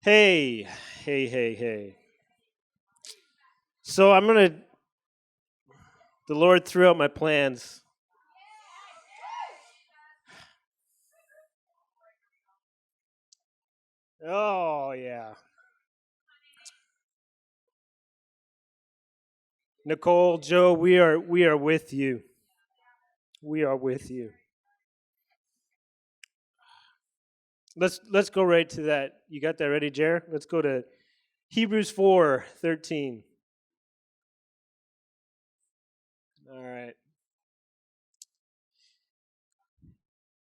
Hey, hey. So the Lord threw out my plans. Oh, yeah. Nicole, Joe, we are with you. We are with you. Let's go right to that. You got that ready, Jer? Let's go to Hebrews 4:13. All right.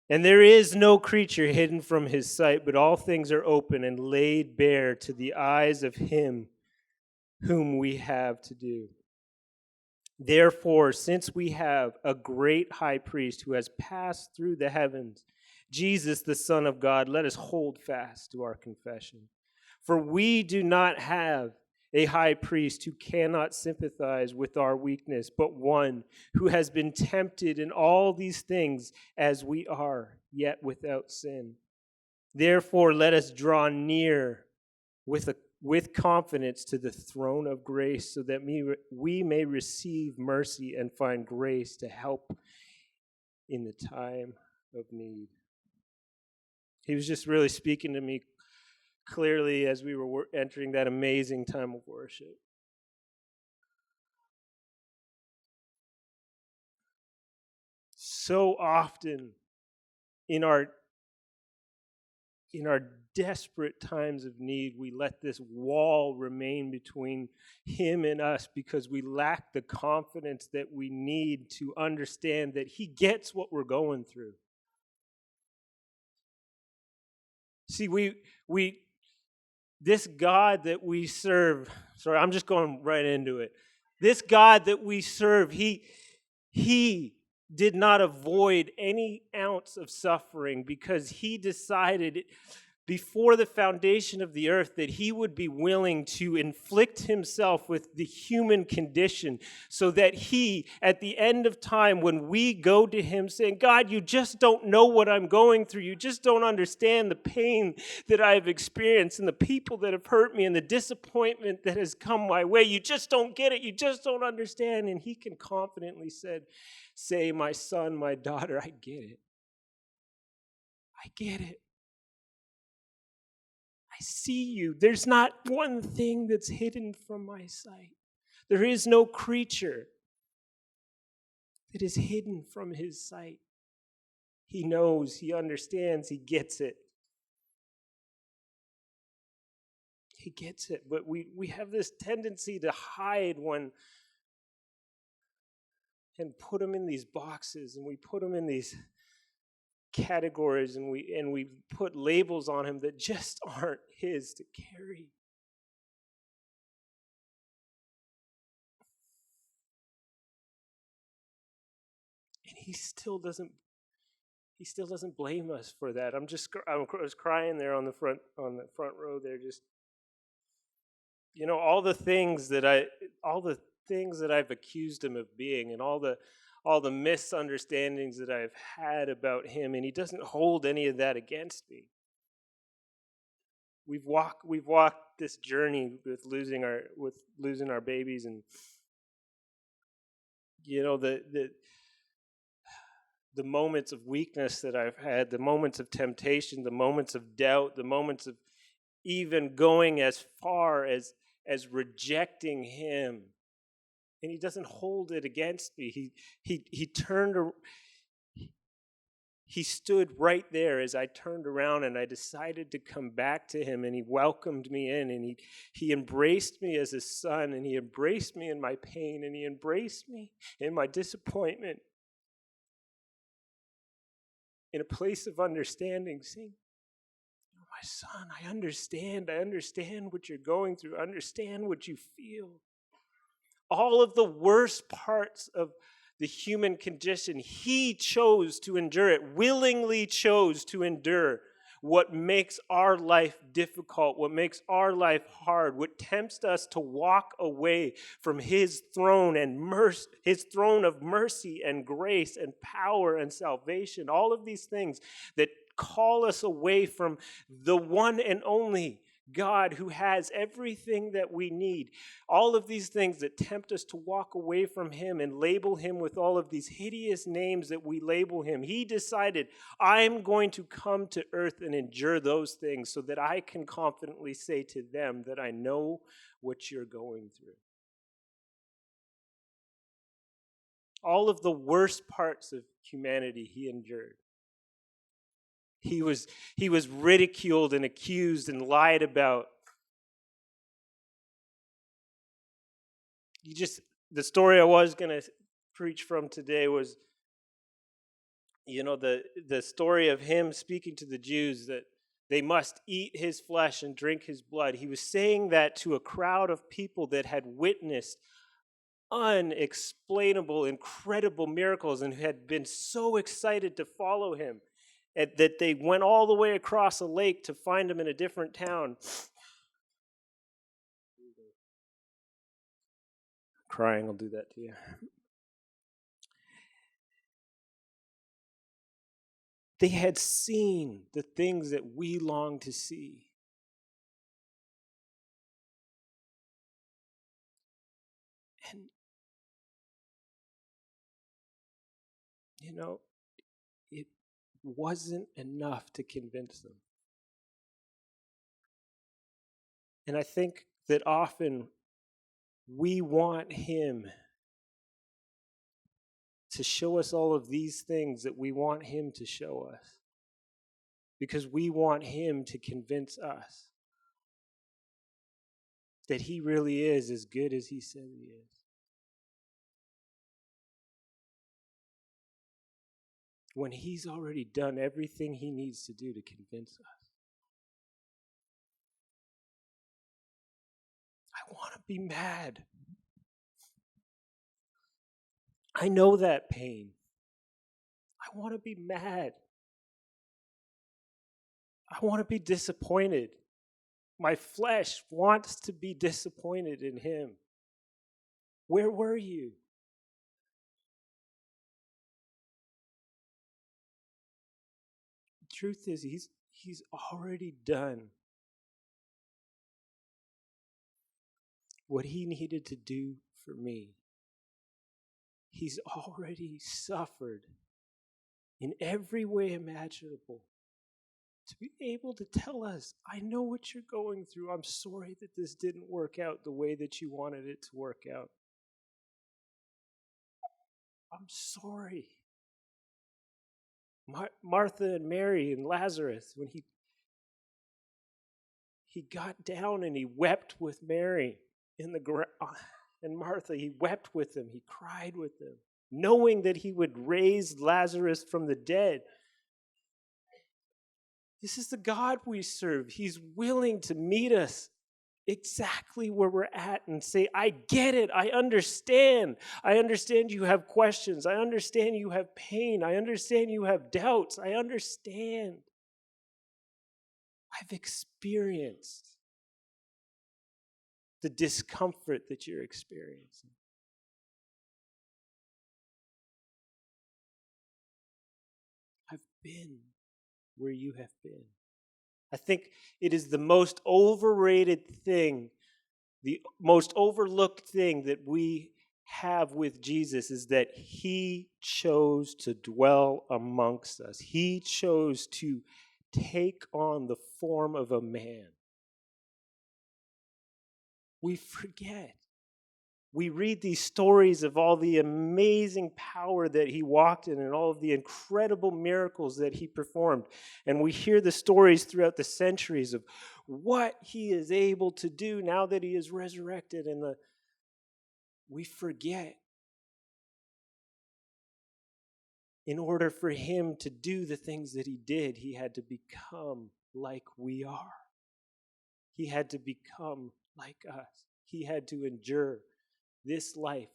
And there is no creature hidden from his sight, but all things are open and laid bare to the eyes of him whom we have to do. Therefore, since we have a great high priest who has passed through the heavens, Jesus, the Son of God, let us hold fast to our confession. For we do not have a high priest who cannot sympathize with our weakness, but one who has been tempted in all these things as we are, yet without sin. Therefore, let us draw near with confidence to the throne of grace so that we may receive mercy and find grace to help in the time of need. He was just really speaking to me clearly as we were entering that amazing time of worship. So often in our in our desperate times of need, we let this wall remain between him and us because we lack the confidence that we need to understand that he gets what we're going through. See, we this God that we serve, sorry, I'm just going right into it. This God that we serve, he did not avoid any ounce of suffering because he decided before the foundation of the earth that he would be willing to inflict himself with the human condition so that he, at the end of time, when we go to him saying, God, you just don't know what I'm going through. You just don't understand the pain that I've experienced and the people that have hurt me and the disappointment that has come my way. You just don't get it. You just don't understand. And he can confidently say, my son, my daughter, I get it. I get it. I see you. There's not one thing that's hidden from my sight. There is no creature that is hidden from his sight. He knows, he understands, he gets it. He gets it. But we have this tendency to hide one and put them in these boxes, and we put them in these categories, and we put labels on him that just aren't his to carry. And he still doesn't blame us for that. I was crying there on the front row there, just all the things that I've accused him of being, and all the misunderstandings that I've had about him, and he doesn't hold any of that against me. We've walked this journey with losing our babies, and the moments of weakness that I've had, the moments of temptation, the moments of doubt, the moments of even going as far as rejecting him. And he doesn't hold it against me. He stood right there as I turned around and I decided to come back to him, and he welcomed me in, and he embraced me as his son, and he embraced me in my pain, and he embraced me in my disappointment, in a place of understanding, saying, my son, I understand what you're going through, I understand what you feel. All of the worst parts of the human condition, he chose to endure it, willingly chose to endure what makes our life difficult, what makes our life hard, what tempts us to walk away from his throne and mercy, his throne of mercy and grace and power and salvation, all of these things that call us away from the one and only God who has everything that we need. All of these things that tempt us to walk away from him and label him with all of these hideous names that we label him. He decided, I'm going to come to earth and endure those things so that I can confidently say to them that I know what you're going through. All of the worst parts of humanity he endured. He was ridiculed and accused and lied about. The story I was going to preach from today was, the story of him speaking to the Jews that they must eat his flesh and drink his blood. He was saying that to a crowd of people that had witnessed unexplainable, incredible miracles and had been so excited to follow him that they went all the way across a lake to find him in a different town. Crying will do that to you. They had seen the things that we long to see. And, it wasn't enough to convince them. And I think that often we want him to show us all of these things that we want him to show us, because we want him to convince us that he really is as good as he said he is. When he's already done everything he needs to do to convince us. I want to be mad. I know that pain. I want to be mad. I want to be disappointed. My flesh wants to be disappointed in him. Where were you? The truth is, he's already done what he needed to do for me. He's already suffered in every way imaginable to be able to tell us, I know what you're going through. I'm sorry that this didn't work out the way that you wanted it to work out. I'm sorry. Martha and Mary and Lazarus, when he got down and he wept with Mary in the ground, and Martha, he wept with them, he cried with them, knowing that he would raise Lazarus from the dead. This is the God we serve. He's willing to meet us exactly where we're at and say, I get it. I understand. I understand you have questions. I understand you have pain. I understand you have doubts. I understand. I've experienced the discomfort that you're experiencing. I've been where you have been. I think it is the most overrated thing, the most overlooked thing that we have with Jesus is that he chose to dwell amongst us. He chose to take on the form of a man. We forget. We read these stories of all the amazing power that he walked in and all of the incredible miracles that he performed. And we hear the stories throughout the centuries of what he is able to do now that he is resurrected. And we forget. In order for him to do the things that he did, he had to become like we are. He had to become like us. He had to endure this life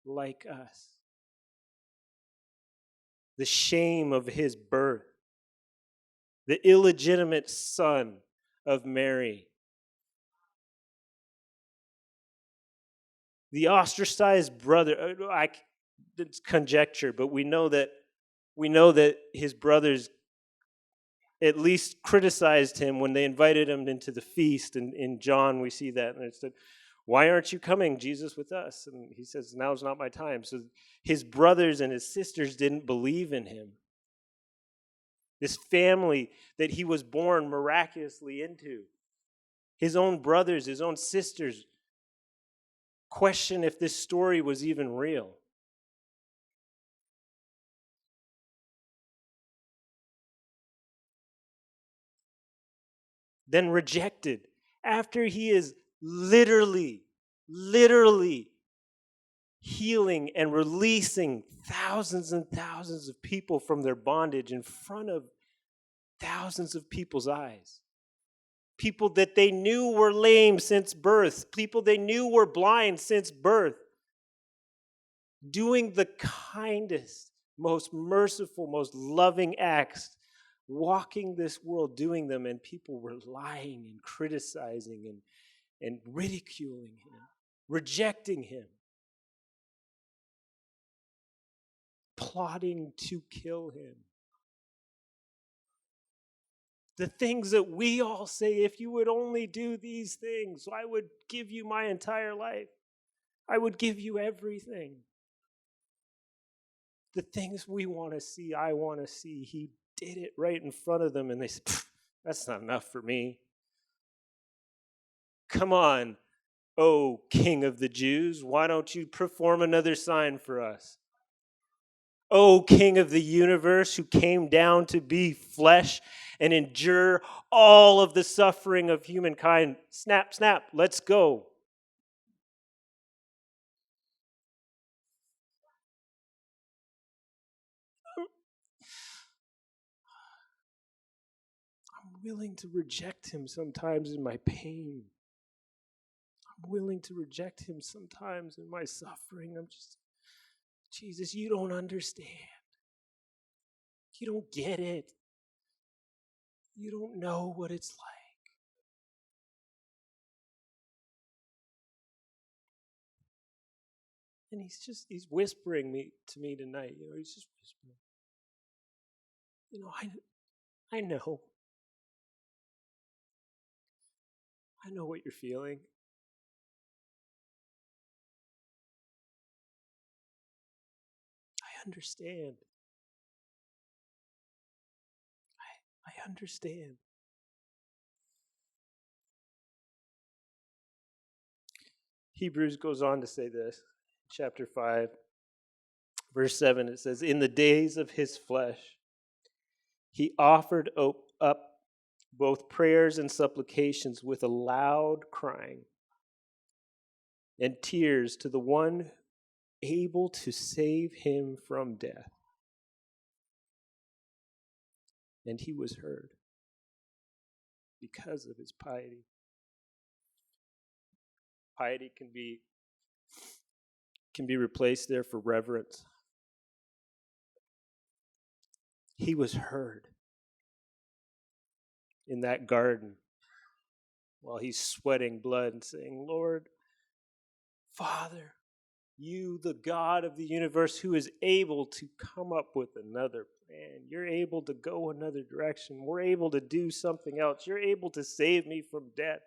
like us. The shame of his birth. The illegitimate son of Mary. The ostracized brother. It's conjecture, but we know that his brothers at least criticized him when they invited him into the feast. And in John, we see that. And it said, "Why aren't you coming, Jesus, with us?" And he says, "Now's not my time." So his brothers and his sisters didn't believe in him. This family that he was born miraculously into, his own brothers, his own sisters, question if this story was even real. Then rejected after he is literally healing and releasing thousands and thousands of people from their bondage in front of thousands of people's eyes. People that they knew were lame since birth, people they knew were blind since birth, doing the kindest, most merciful, most loving acts, walking this world doing them, and people were lying and criticizing and ridiculing him, rejecting him, plotting to kill him. The things that we all say, if you would only do these things, I would give you my entire life. I would give you everything. The things we want to see, I want to see. He did it right in front of them, and they said, "That's not enough for me. Come on, O King of the Jews, why don't you perform another sign for us? O King of the universe, who came down to be flesh and endure all of the suffering of humankind. Snap, snap, let's go." I'm willing to reject him sometimes in my pain. I'm willing to reject him sometimes in my suffering. I'm just, Jesus, you don't understand. You don't get it. You don't know what it's like. And he's whispering to me tonight. He's just whispering. I know. I know what you're feeling. I understand. I understand. Hebrews goes on to say this, chapter 5, verse 7, it says, "In the days of his flesh, he offered up both prayers and supplications with a loud crying and tears to the one able to save him from death. And he was heard because of his piety." Piety can be replaced there for reverence. He was heard in that garden while he's sweating blood and saying, "Lord, Father, you, the God of the universe, who is able to come up with another plan. You're able to go another direction. We're able to do something else. You're able to save me from death.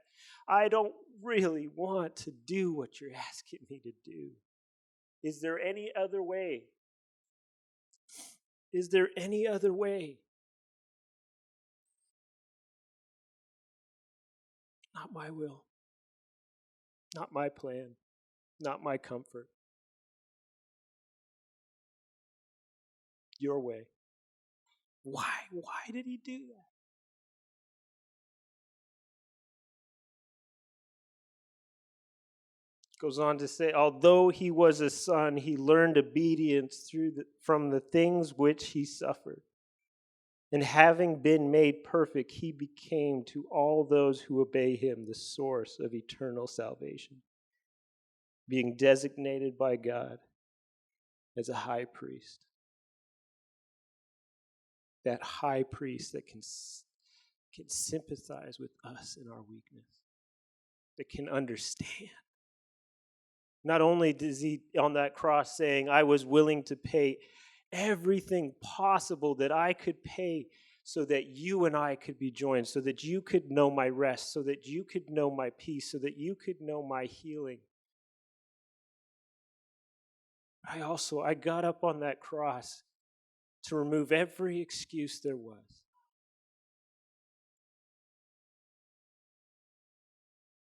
I don't really want to do what you're asking me to do. Is there any other way? Is there any other way? Not my will. Not my plan. Not my comfort. Your way." Why? Why did he do that? Goes on to say, although he was a son, he learned obedience from the things which he suffered. And having been made perfect, he became to all those who obey him the source of eternal salvation, being designated by God as a high priest. That high priest that can sympathize with us in our weakness, that can understand. Not only does he on that cross saying, "I was willing to pay everything possible that I could pay so that you and I could be joined, so that you could know my rest, so that you could know my peace, so that you could know my healing. I got up on that cross to remove every excuse there was.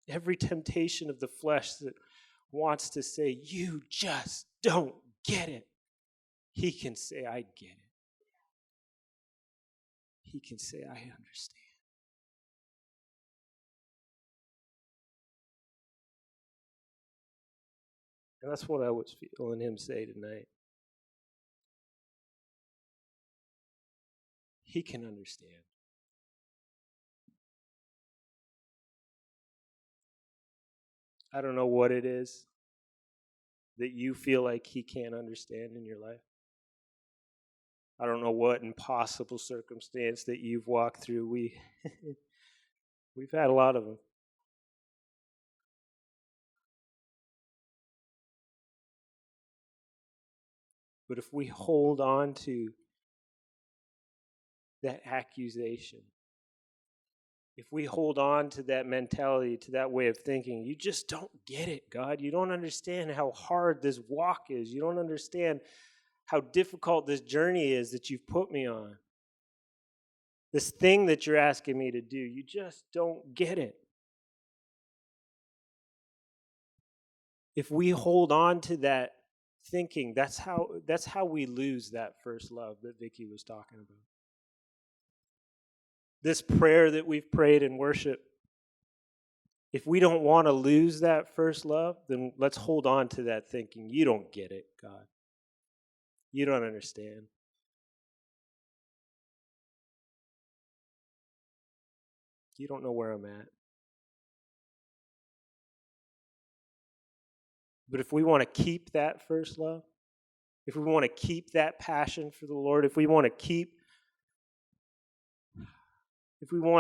Every temptation of the flesh that wants to say, you just don't get it. He can say, I get it. He can say, I understand. And that's what I was feeling him say tonight. He can understand. I don't know what it is that you feel like he can't understand in your life. I don't know what impossible circumstance that you've walked through. We've had a lot of them. But if we hold on to that accusation, if we hold on to that mentality, to that way of thinking, you just don't get it, God. You don't understand how hard this walk is. You don't understand how difficult this journey is that you've put me on. This thing that you're asking me to do, you just don't get it. If we hold on to that thinking, that's how we lose that first love that Vicky was talking about. This prayer that we've prayed in worship, if we don't want to lose that first love, then let's hold on to that thinking. You don't get it, God. You don't understand. You don't know where I'm at. But if we want to keep that first love, if we want to keep that passion for the Lord, if we want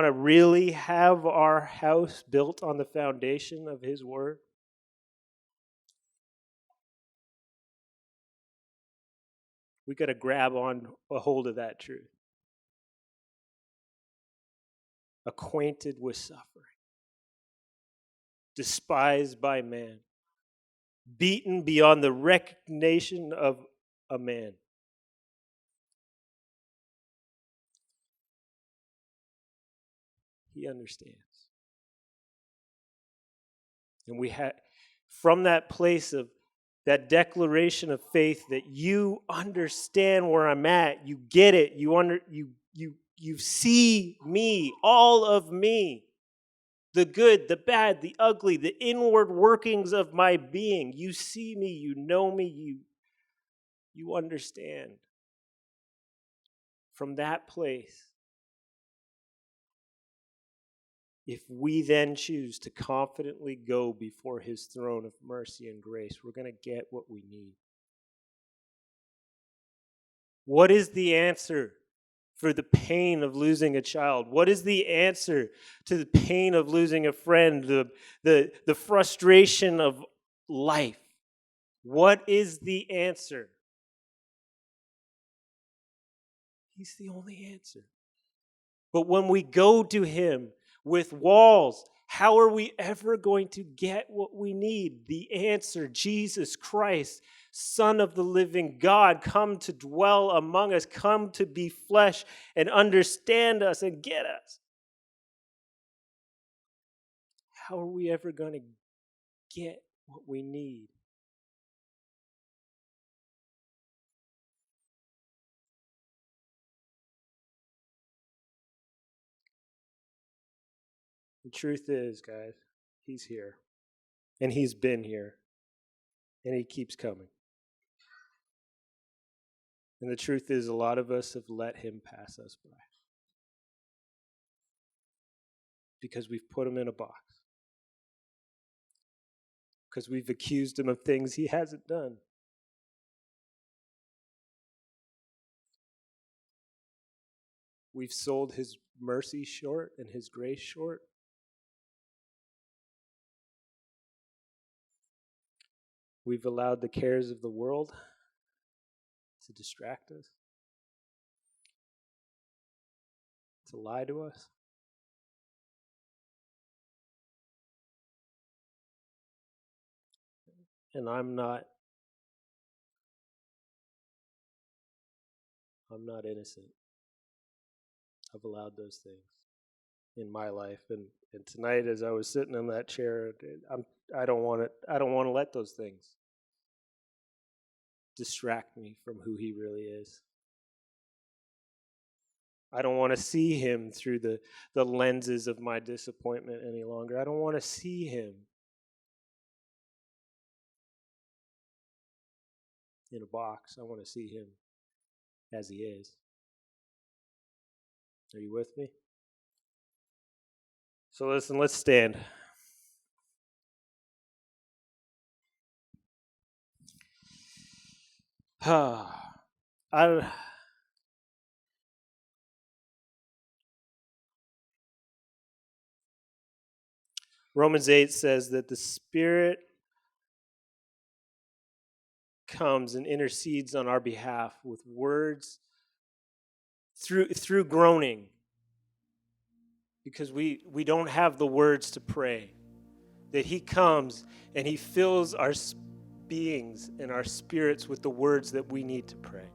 to really have our house built on the foundation of His Word, we got to grab on a hold of that truth. Acquainted with suffering, despised by man, beaten beyond the recognition of a man. He understands. And we had, from that place of that declaration of faith that you understand where I'm at, you get it, you see me, all of me, the good, the bad, the ugly, the inward workings of my being. You see me, you know me, you understand. From that place, if we then choose to confidently go before His throne of mercy and grace, we're going to get what we need. What is the answer for the pain of losing a child? What is the answer to the pain of losing a friend, the frustration of life? What is the answer? He's the only answer. But when we go to Him with walls, how are we ever going to get what we need? The answer, Jesus Christ, Son of the living God, come to dwell among us, come to be flesh and understand us and get us. How are we ever going to get what we need? The truth is, guys, He's here. And He's been here. And He keeps coming. And the truth is, a lot of us have let Him pass us by. Because we've put Him in a box. Because we've accused Him of things He hasn't done. We've sold His mercy short and His grace short. We've allowed the cares of the world to distract us. to lie to us. And I'm not innocent. I've allowed those things in my life, and tonight, as I was sitting in that chair, I don't want to let those things distract me from who he really is. I don't want to see him through the lenses of my disappointment any longer. I don't want to see him in a box. I want to see him as he is. Are you with me? So listen, let's stand. Romans 8 says that the Spirit comes and intercedes on our behalf with words through groaning, because we don't have the words to pray. That he comes and he fills our beings and our spirits with the words that we need to pray.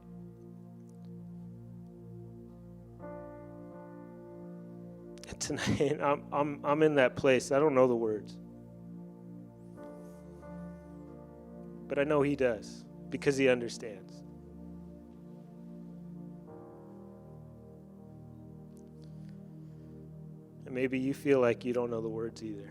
And tonight, I'm in that place. I don't know the words, but I know he does, because he understands. And maybe you feel like you don't know the words either.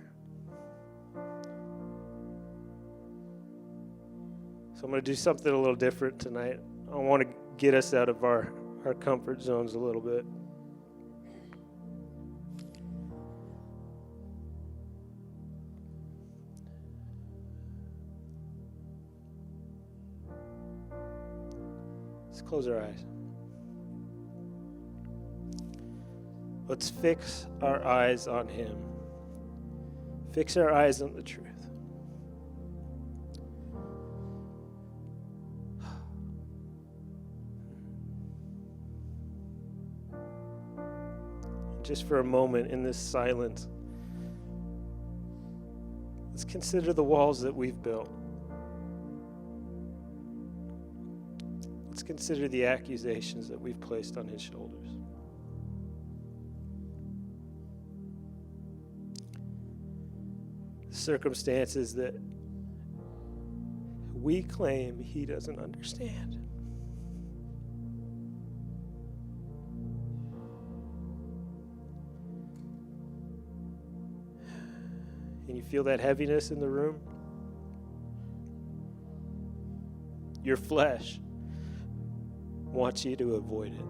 So I'm going to do something a little different tonight. I want to get us out of our comfort zones a little bit. Let's close our eyes. Let's fix our eyes on him. Fix our eyes on the truth. Just for a moment in this silence, let's consider the walls that we've built. Let's consider the accusations that we've placed on his shoulders. The circumstances that we claim he doesn't understand. Can you feel that heaviness in the room? Your flesh wants you to avoid it.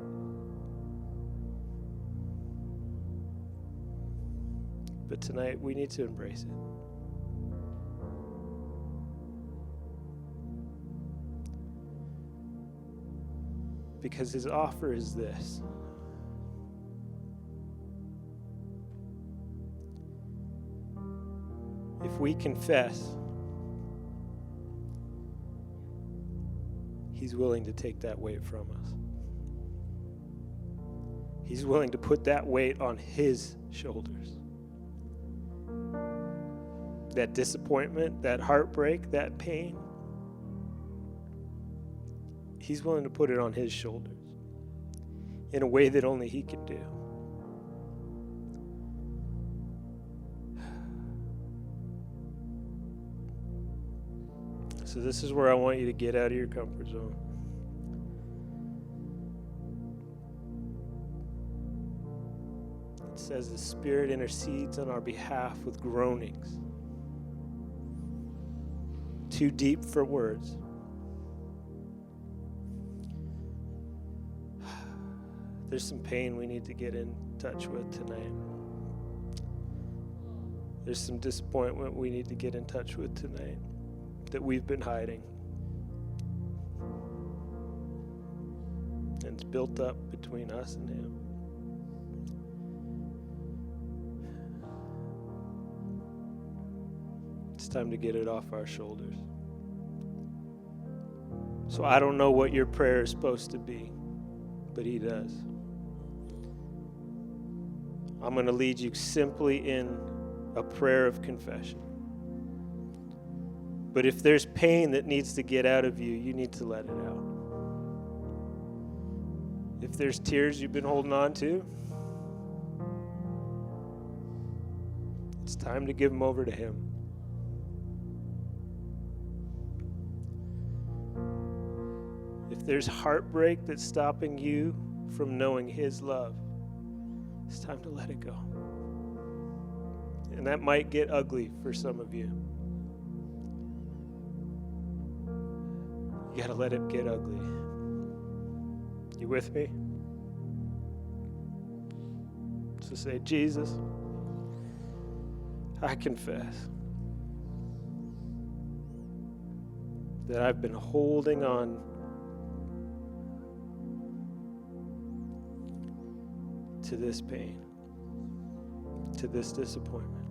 But tonight we need to embrace it. Because his offer is this. If we confess, he's willing to take that weight from us. He's willing to put that weight on his shoulders. That disappointment, that heartbreak, that pain, he's willing to put it on his shoulders in a way that only he can do. So this is where I want you to get out of your comfort zone. It says the Spirit intercedes on our behalf with groanings too deep for words. There's some pain we need to get in touch with tonight. There's some disappointment we need to get in touch with tonight that we've been hiding. And it's built up between us and him. It's time to get it off our shoulders. So I don't know what your prayer is supposed to be, but he does. I'm going to lead you simply in a prayer of confession. But if there's pain that needs to get out of you, you need to let it out. If there's tears you've been holding on to, it's time to give them over to Him. If there's heartbreak that's stopping you from knowing His love, it's time to let it go. And that might get ugly for some of you. You got to let it get ugly. You with me? So say, Jesus, I confess that I've been holding on to this pain, to this disappointment,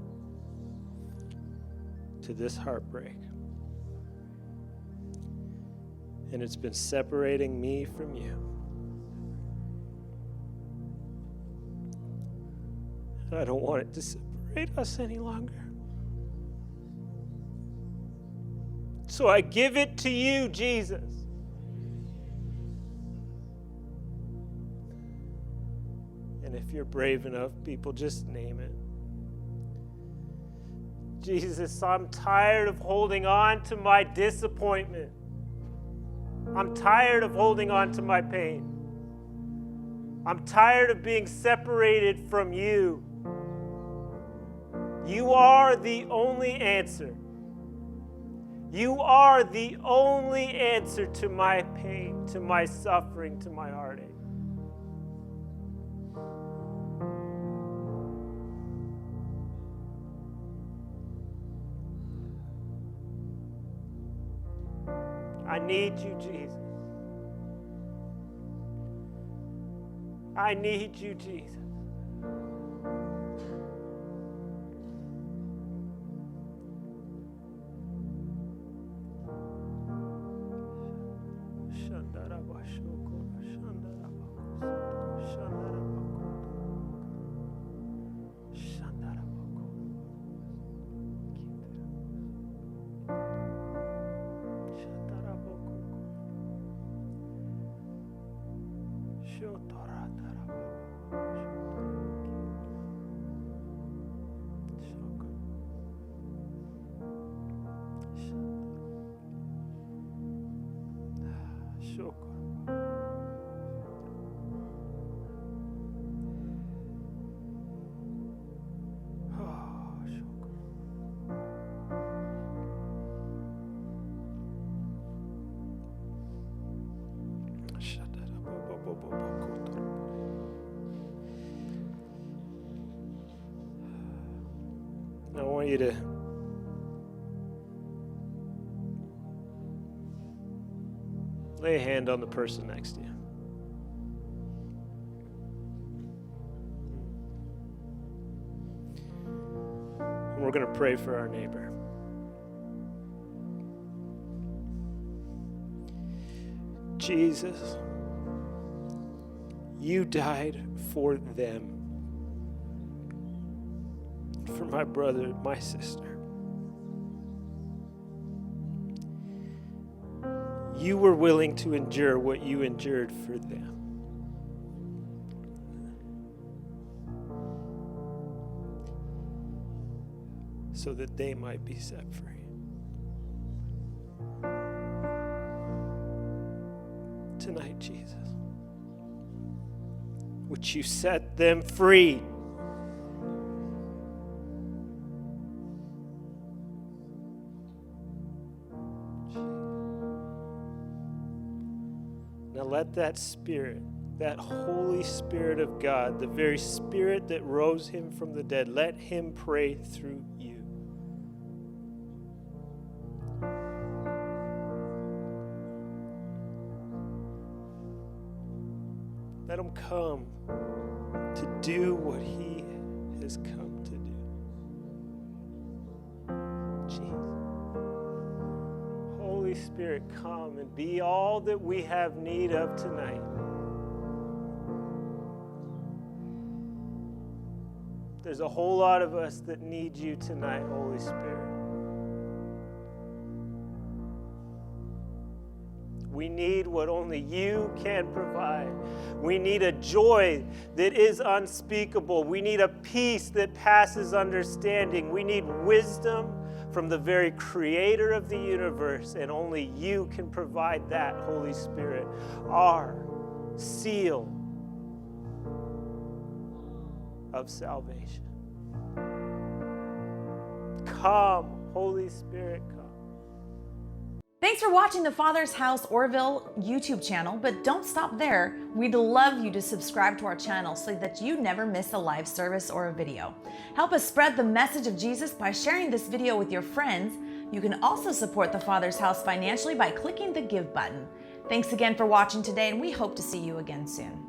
to this heartbreak. And it's been separating me from you. I don't want it to separate us any longer. So I give it to you, Jesus. And if you're brave enough, people, just name it. Jesus, I'm tired of holding on to my disappointment. I'm tired of holding on to my pain. I'm tired of being separated from you. You are the only answer. You are the only answer to my pain, to my suffering, to my heartache. I need you, Jesus. I need you, Jesus. I want you to lay a hand on the person next to you. And we're going to pray for our neighbor. Jesus, you died for them. For my brother, my sister. You were willing to endure what you endured for them. So that they might be set free. Tonight, Jesus, would you set them free? Now let that Spirit, that Holy Spirit of God, the very Spirit that rose him from the dead, let him pray through you. Let him come to do what he has come to do. Jesus. Holy Spirit, come and be all that we have need of tonight. There's a whole lot of us that need you tonight, Holy Spirit. We need what only you can provide. We need a joy that is unspeakable. We need a peace that passes understanding. We need wisdom from the very creator of the universe, and only you can provide that, Holy Spirit, our seal of salvation. Come, Holy Spirit, come. Thanks for watching the Father's House Orville YouTube channel, but don't stop there. We'd love you to subscribe to our channel so that you never miss a live service or a video. Help us spread the message of Jesus by sharing this video with your friends. You can also support the Father's House financially by clicking the Give button. Thanks again for watching today, and we hope to see you again soon.